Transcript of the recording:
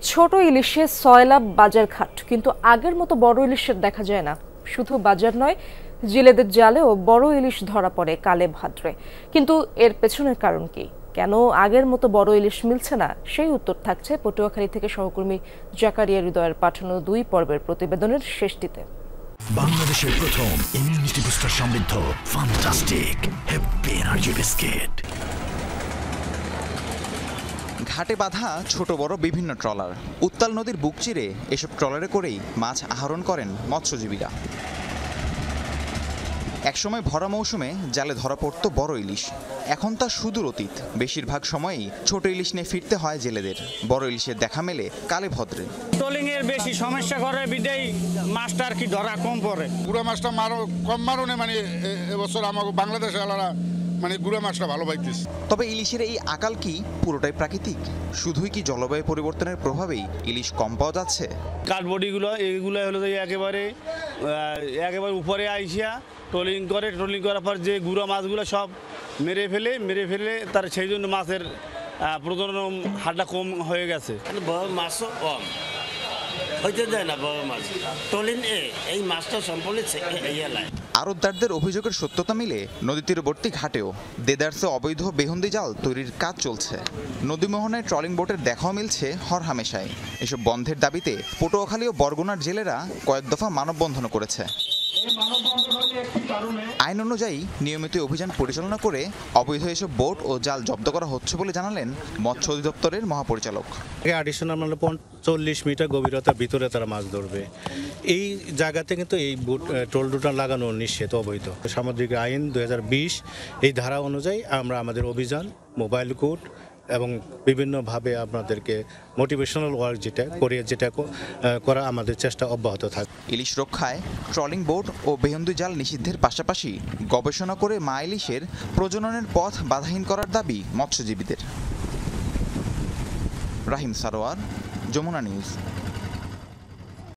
ছোট ইলিশে সয়লাব বাজারঘাট, কিন্তু আগের মতো বড় ইলিশের দেখা যায় না। শুধু বাজার নয়, জেলেদের জালেও বড় ইলিশ ধরা পড়ে কালে ভাদ্রে। কিন্তু এর পেছনের কারণ কি? কেন আগের মতো বড় ইলিশ মিলছে না? সেই উত্তর থাকছে পটুয়াখালী থেকে সহকর্মী জাকারিয়া হৃদয়ের পাঠানো 2 পর্বের প্রতিবেদনের শেষটিতে। বাংলাদেশের প্রথম ইমিউনিটি বুস্টার সমৃদ্ধ ফ্যান্টাস্টিক হ্যাপি এনার্জি বিস্কিট। ঘাটে বাঁধা ছোট বড় বিভিন্ন ট্রলার, উত্তাল নদীর বুক চিরে এসব ট্রলারে করেই মাছ আহরণ করেন মৎস্যজীবীরা। একসময় ভরা মৌসুমে জালে ধরা পড়ত বড় ইলিশ, এখন তা সুদূর অতীত। বেশিরভাগ সময়ই ছোট ইলিশ নিয়ে ফিরতে হয় জেলেদের। বড় ইলিশের দেখা মেলে কালে ভদ্রে। ট্রলিং এর বেশি সমস্যা করে বিদেই মাছটা আর কি ধরা কম পড়ে। গুড়া মাছটা কম মারনে, মানে এবছর আমাকে বাংলাদেশে আলাদা মানে গুড়া মাছটা ভালো পাইতেছে। তবে ইলিশের এই আকাল কি পুরোটাই প্রাকৃতিক? শুধুই কি জলবায়ু পরিবর্তনের প্রভাবেই ইলিশ কম পাওয়া যাচ্ছে? কাঠবডিগুলো এইগুলো হলো একেবারে উপরে আইসিয়া ট্রলিং করার পর যে গুঁড়া মাছগুলো সব মেরে ফেলে তার সেই জন্য মাছের প্রজনন হারটা কম হয়ে গেছে। বড় মাছও কম হইতে দেয় না। বড় মাছ ট্রলিং এই মাছটা সম্পূর্ণ এলায়। আড়তদারদের অভিযোগের সত্যতা মিলে নদী তীরবর্তী ঘাটেও দেদারসে অবৈধ বেহুন্দি জাল তৈরির কাজ চলছে। নদীমোহনায় ট্রলিং বোটের দেখাও মিলছে হরহামেশায়। এসব বন্ধের দাবিতে পটুয়াখালী ও বরগুনার জেলেরা কয়েক দফা মানববন্ধন করেছে। আইন অনুযায়ী নিয়মিত অভিযান পরিচালনা করে অবৈধ এসব বোট ও জাল জব্দ করা হচ্ছে বলে জানালেন মৎস্য অধিদপ্তরের মহাপরিচালক। অ্যাডিশনাল 40 মিটার গভীরতার ভিতরে তারা মাছ ধরবে। এই জায়গাতে কিন্তু এই ট্রল রুটার লাগানো নিষেধ, অবৈধ। সামুদ্রিক আইন 2020 এই ধারা অনুযায়ী আমরা আমাদের অভিযান, মোবাইল কোড এবং বিভিন্নভাবে আপনাদেরকে মোটিভেশনাল ওয়ার্ক যেটা করা আমাদের চেষ্টা অব্যাহত থাকে। ইলিশ রক্ষায় ট্রলিং বোট ও বেহুন্দি জাল নিষিদ্ধের পাশাপাশি গবেষণা করে মা ইলিশের প্রজননের পথ বাধাহীন করার দাবি মৎস্যজীবীদের। রাহিম সারোয়ার, যমুনা নিউজ।